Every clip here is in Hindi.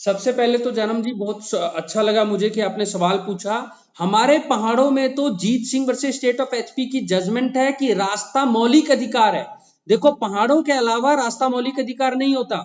सबसे पहले तो जन्म जी बहुत अच्छा लगा मुझे कि आपने सवाल पूछा। हमारे पहाड़ों में तो Jeet Singh versus state of HP की जजमेंट है कि रास्ता मौलिक अधिकार है। देखो, पहाड़ों के अलावा रास्ता मौलिक अधिकार नहीं होता।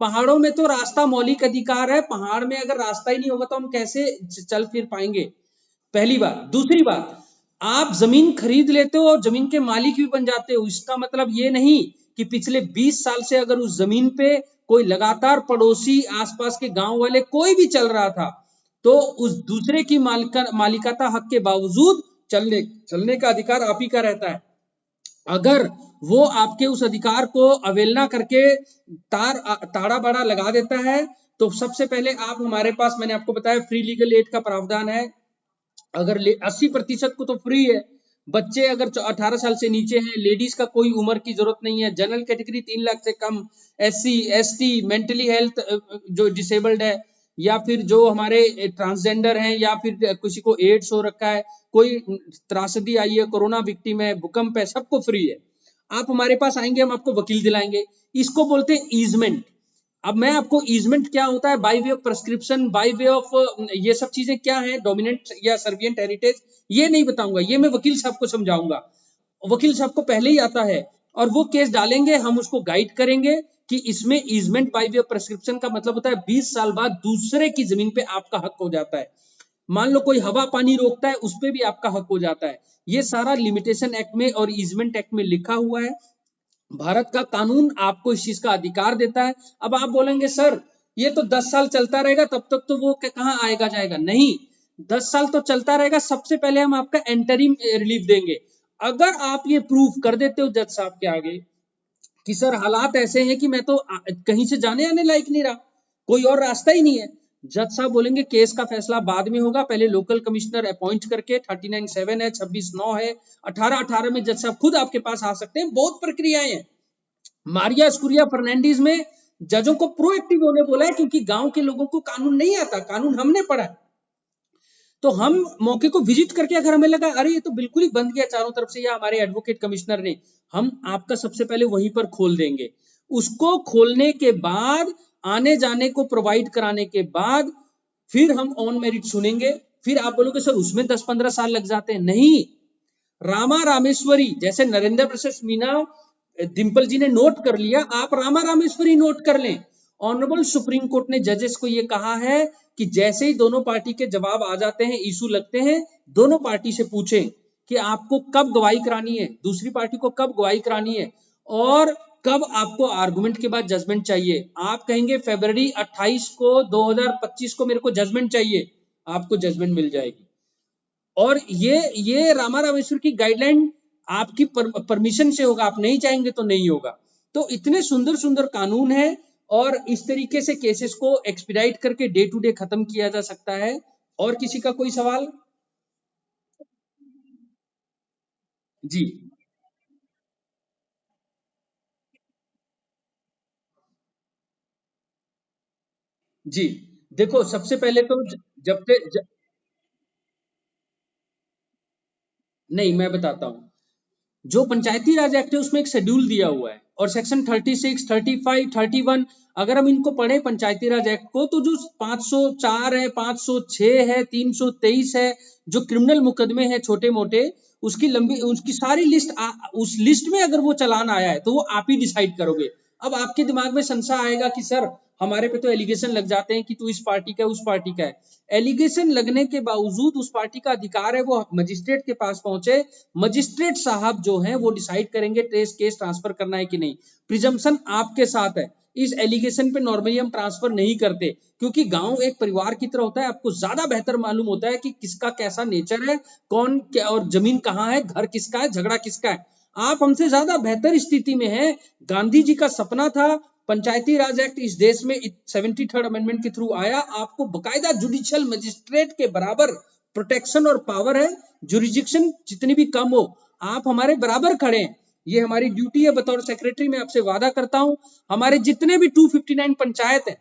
पहाड़ों में तो रास्ता मौलिक अधिकार है। पहाड़ में अगर रास्ता ही नहीं होगा तो हम कैसे चल फिर पाएंगे? पहली बात। दूसरी बात, आप जमीन खरीद लेते हो और जमीन के मालिक भी बन जाते हो, इसका मतलब ये नहीं कि पिछले 20 साल से अगर उस जमीन पे कोई लगातार पड़ोसी, आसपास के गांव वाले कोई भी चल रहा था, तो उस दूसरे की मालिकाता हक के बावजूद चलने चलने का अधिकार आप ही का रहता है। अगर वो आपके उस अधिकार को अवहेलना करके ताड़ा बाड़ा लगा देता है, तो सबसे पहले आप हमारे पास, मैंने आपको बताया, फ्री लीगल एड का प्रावधान है। अगर 80% को तो फ्री है। बच्चे अगर 18 साल से नीचे हैं, लेडीज का कोई उम्र की जरूरत नहीं है, जनरल कैटेगरी 3 लाख से कम, SC ST, मेंटली हेल्थ जो डिसेबल्ड है, या फिर जो हमारे ट्रांसजेंडर हैं, या फिर किसी को एड्स हो रखा है, कोई त्रासदी आई है, कोरोना विक्टिम है, भूकंप है, सबको फ्री है। आप हमारे पास आएंगे, हम आपको वकील दिलाएंगे। इसको बोलते हैं ईजमेंट। अब मैं आपको ईजमेंट क्या होता है, by way of prescription, by way of ये सब चीजें क्या है, डोमिनेंट या सर्विएंट हेरिटेज, ये नहीं बताऊंगा, ये मैं वकील साहब को समझाऊंगा। वकील साहब को पहले ही आता है और वो केस डालेंगे, हम उसको गाइड करेंगे कि इसमें easement by way of prescription का मतलब होता है 20 साल बाद दूसरे की जमीन पे आपका हक हो जाता है। मान लो कोई हवा पानी रोकता है, उस पर भी आपका हक हो जाता है। ये सारा लिमिटेशन एक्ट में और ईजमेंट एक्ट में लिखा हुआ है। भारत का कानून आपको इस चीज का अधिकार देता है। अब आप बोलेंगे सर ये तो 10 साल चलता रहेगा, तब तक तो वो कहाँ आएगा जाएगा? नहीं, 10 साल तो चलता रहेगा। सबसे पहले हम आपका एंटरिम रिलीफ देंगे। अगर आप ये प्रूफ कर देते हो जज साहब के आगे कि सर हालात ऐसे हैं कि मैं तो कहीं से जाने आने लायक नहीं रहा, कोई और रास्ता ही नहीं है, जज साहब बोलेंगे केस का फैसला बाद में होगा, पहले लोकल कमिश्नर अपॉइंट करके 39(7) है, 26(9) है, 18(18) में जज साहब खुद आपके पास आ सकते हैं। बहुत प्रक्रियाएं हैं। मारिया स्कुरिया फर्नांडीज में जजों को प्रोएक्टिव होने बोला है, क्योंकि गांव के लोगों को कानून नहीं आता, कानून हमने पढ़ा है। तो हम मौके को विजिट करके अगर हमें लगा अरे ये तो बिल्कुल ही बंद किया चारों तरफ से, या हमारे एडवोकेट कमिश्नर ने, हम आपका सबसे पहले वहीं पर खोल देंगे। उसको खोलने के बाद, आने जाने को प्रोवाइड कराने के बाद, फिर हम ऑन मेरिट सुनेंगे। फिर आप बोलोगे सर उसमें 10-15 साल लग जाते हैं। नहीं, रामा रामेश्वरी, जैसे नरेंद्र प्रसाद मीना डिंपल जी ने नोट कर लिया, आप रामा रामेश्वरी नोट कर लें। ऑनरेबल सुप्रीम कोर्ट ने जजेस को यह कहा है कि जैसे ही दोनों पार्टी के जवाब आ जाते हैं, इशू लगते हैं, दोनों पार्टी से पूछें कि आपको कब गवाही करानी है, दूसरी पार्टी को कब गवाही करानी है, और कब आपको आर्गुमेंट के बाद जजमेंट चाहिए। आप कहेंगे फरवरी 28 को 2025 को मेरे को जजमेंट चाहिए, आपको जजमेंट मिल जाएगी। और ये रामा रामेश्वर की गाइडलाइन आपकी परमिशन से होगा, आप नहीं चाहेंगे तो नहीं होगा। तो इतने सुंदर सुंदर कानून है, और इस तरीके से केसेस को एक्सपीडाइट करके डे टू डे खत्म किया जा सकता है। और किसी का कोई सवाल? जी जी। देखो, सबसे पहले तो जब से नहीं, मैं बताता हूं। जो पंचायती राज एक्ट है उसमें एक शेड्यूल दिया हुआ है, और सेक्शन 36, 35, 31, अगर हम इनको पढ़े पंचायती राज एक्ट को, तो जो 504 है, 506 है, 323 है, जो क्रिमिनल मुकदमे हैं छोटे मोटे, उसकी लंबी, उसकी सारी लिस्ट, उस लिस्ट में अगर वो चालान आया है तो वो आप ही डिसाइड करोगे। अब आपके दिमाग में संशय आएगा कि सर हमारे पे तो एलिगेशन लग जाते हैं कि तू इस पार्टी का है, उस पार्टी का है। एलिगेशन लगने के बावजूद उस पार्टी का अधिकार है वो मजिस्ट्रेट के पास पहुंचे। मजिस्ट्रेट साहब जो हैं वो डिसाइड करेंगे केस ट्रांसफर करना है कि नहीं। प्रिजम्पशन आपके साथ है। इस एलिगेशन पे नॉर्मली हम ट्रांसफर नहीं करते, क्योंकि गांव एक परिवार की तरह होता है। आपको ज्यादा बेहतर मालूम होता है कि किसका कैसा नेचर है, कौन क्या, और जमीन कहाँ है, घर किसका है, झगड़ा किसका है। आप हमसे ज्यादा बेहतर स्थिति में हैं। गांधी जी का सपना था, पंचायती राज एक्ट इस देश में 73rd अमेंडमेंट के थ्रू आया। आपको बकायदा जुडिशियल मजिस्ट्रेट के बराबर प्रोटेक्शन और पावर है। जुरिडिक्शन जितनी भी कम हो, आप हमारे बराबर खड़े हैं। ये हमारी ड्यूटी है। बतौर सेक्रेटरी मैं आपसे वादा करता हूं, हमारे जितने भी 259 पंचायत हैं,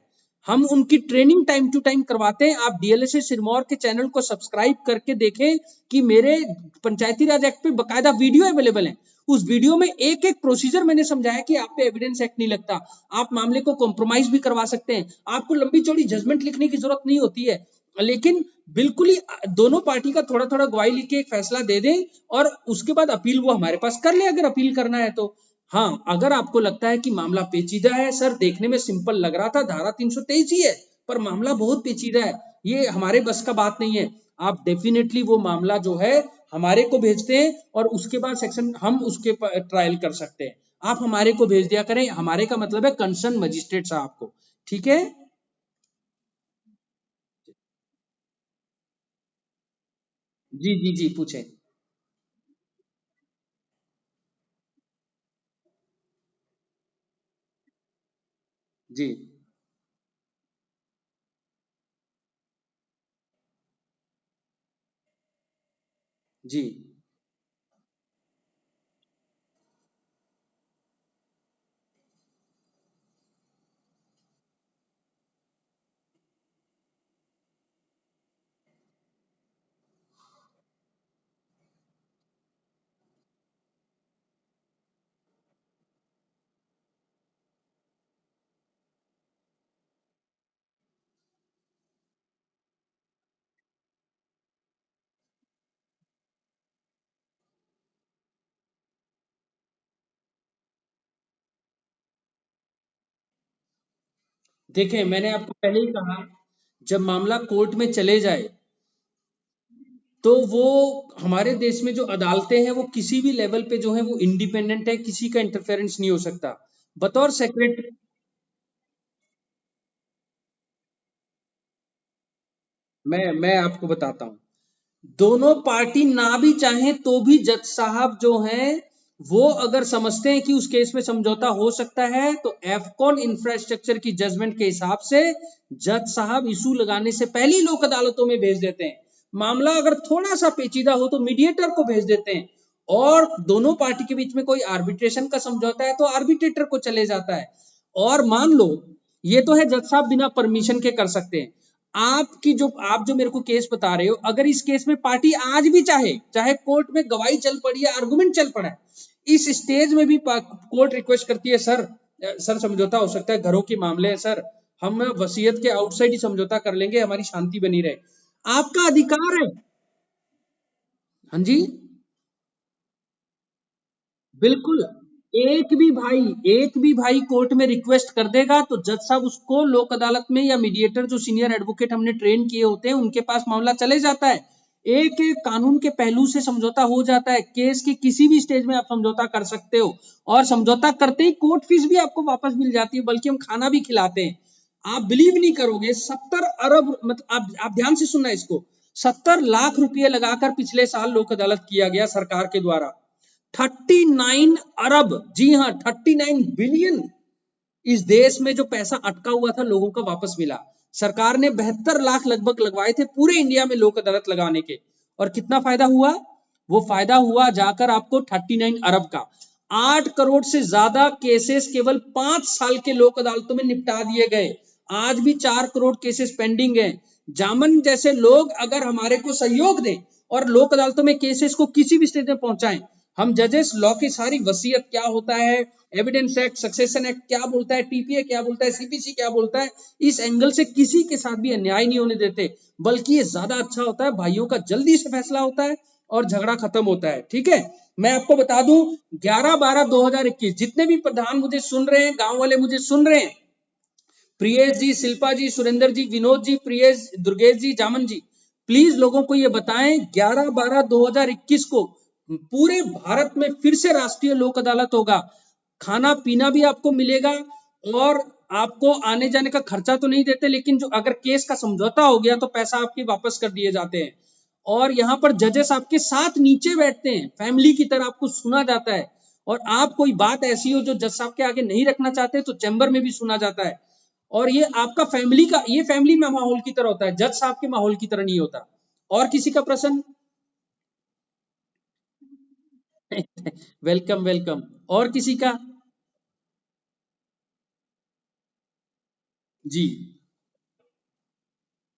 हम उनकी ट्रेनिंग टाइम टू टाइम करवाते हैं। आप डीएलएसए सिरमौर के चैनल को सब्सक्राइब करके देखें कि मेरे पंचायती राज एक्ट पे बकायदा वीडियो अवेलेबल है। उस वीडियो में एक एक प्रोसीजर मैंने समझाया कि आप पे एविडेंस एक्ट नहीं लगता, आप मामले को कॉम्प्रोमाइज भी करवा सकते हैं, आपको लंबी चौड़ी जजमेंट लिखने की जरूरत नहीं होती है, लेकिन बिल्कुल ही दोनों पार्टी का थोड़ा थोड़ा गवाही लिख के एक फैसला दे दें और उसके बाद अपील वो हमारे पास कर ले अगर अपील करना है तो। हाँ, अगर आपको लगता है कि मामला पेचीदा है, सर देखने में सिंपल लग रहा था, धारा 323 ही है, पर मामला बहुत पेचीदा है, ये हमारे बस का बात नहीं है, आप डेफिनेटली वो मामला जो है हमारे को भेजते हैं और उसके बाद सेक्शन हम उसके ट्रायल कर सकते हैं। आप हमारे को भेज दिया करें, हमारे का मतलब है कंसर्न मजिस्ट्रेट साहब को, ठीक है। जी जी जी, पूछे। जी जी। देखें, मैंने आपको पहले ही कहा, जब मामला कोर्ट में चले जाए तो वो हमारे देश में जो अदालतें हैं वो किसी भी लेवल पे जो है वो इंडिपेंडेंट है, किसी का इंटरफेरेंस नहीं हो सकता। बतौर सेक्रेटरी, मैं आपको बताता हूँ, दोनों पार्टी ना भी चाहें तो भी जज साहब जो हैं वो अगर समझते हैं कि उस केस में समझौता हो सकता है तो एफकॉन इंफ्रास्ट्रक्चर की जजमेंट के हिसाब से जज साहब इशू लगाने से पहले ही लोक अदालतों में भेज देते हैं। मामला अगर थोड़ा सा पेचीदा हो तो मीडिएटर को भेज देते हैं, और दोनों पार्टी के बीच में कोई आर्बिट्रेशन का समझौता है तो आर्बिट्रेटर को चले जाता है। और मान लो, ये तो है जज साहब बिना परमिशन के कर सकते हैं, आप जो मेरे को केस बता रहे हो, अगर इस केस में पार्टी आज भी चाहे, चाहे कोर्ट में गवाही चल पड़ी है, आर्गुमेंट चल पड़ा है, इस स्टेज में भी कोर्ट रिक्वेस्ट करती है, सर सर समझौता हो सकता है, घरों के मामले हैं सर, हम वसीयत के आउटसाइड ही समझौता कर लेंगे, हमारी शांति बनी रहे, आपका अधिकार है। हाँ जी, बिल्कुल। एक भी भाई कोर्ट में रिक्वेस्ट कर देगा तो जज साहब उसको लोक अदालत में, या मीडिएटर जो सीनियर एडवोकेट हमने ट्रेन किए होते हैं उनके पास मामला चले जाता है, एक एक कानून के पहलू से समझौता हो जाता है, केस के किसी भी स्टेज में आप समझौता कर सकते हो, और समझौता करते ही कोर्ट फीस भी आपको वापस मिल जाती है, बल्कि हम खाना भी खिलाते हैं। आप बिलीव नहीं करोगे, 70 अरब, मतलब आप ध्यान से सुनना इसको, 70 लाख रुपए लगाकर पिछले साल लोक अदालत किया गया सरकार के द्वारा, 39 अरब, जी हाँ 39 बिलियन, इस देश में जो पैसा अटका हुआ था लोगों का वापस मिला। सरकार ने 72 लाख लगभग लगवाए थे पूरे इंडिया में लोक अदालत लगाने के, और कितना फायदा हुआ, वो फायदा हुआ जाकर आपको 39 अरब का। 8 करोड़ से ज्यादा केसेस केवल 5 साल के लोक अदालतों में निपटा दिए गए, आज भी 4 करोड़ केसेस पेंडिंग है। जामन जैसे लोग अगर हमारे को सहयोग दें और लोक अदालतों में केसेस को किसी भी स्टेज में पहुंचाएं, हम जजेस लॉ की सारी वसीयत क्या होता है, एविडेंस एक्ट, सक्सेशन एक्ट क्या बोलता है, टीपीए क्या बोलता है, सीपीसी क्या बोलता है, इस एंगल से किसी के साथ भी अन्याय नहीं होने देते, बल्कि ये ज्यादा अच्छा होता है, भाइयों का जल्दी से फैसला होता है और झगड़ा खत्म होता है। ठीक है, मैं आपको बता दूं, 11/12/2021 जितने भी प्रधान मुझे सुन रहे हैं, गांव वाले मुझे सुन रहे हैं, प्रियेश जी, शिल्पा जी, सुरेंद्र जी, विनोद जी, प्रियेश, दुर्गेश जी, जामन जी, प्लीज लोगों को ये बताएं, 11/12/2021 को पूरे भारत में फिर से राष्ट्रीय लोक अदालत होगा, खाना पीना भी आपको मिलेगा, और आपको आने जाने का खर्चा तो नहीं देते, लेकिन जो अगर केस का समझौता हो गया तो पैसा आपके वापस कर दिए जाते हैं, और यहाँ पर जजेस आपके साथ नीचे बैठते हैं, फैमिली की तरह आपको सुना जाता है, और आप कोई बात ऐसी हो जो जज साहब के आगे नहीं रखना चाहते तो चैम्बर में भी सुना जाता है, और ये आपका फैमिली का, ये फैमिली में माहौल की तरह होता है, जज साहब के माहौल की तरह नहीं होता। और किसी का प्रश्न? Welcome welcome. और किसी का? जी।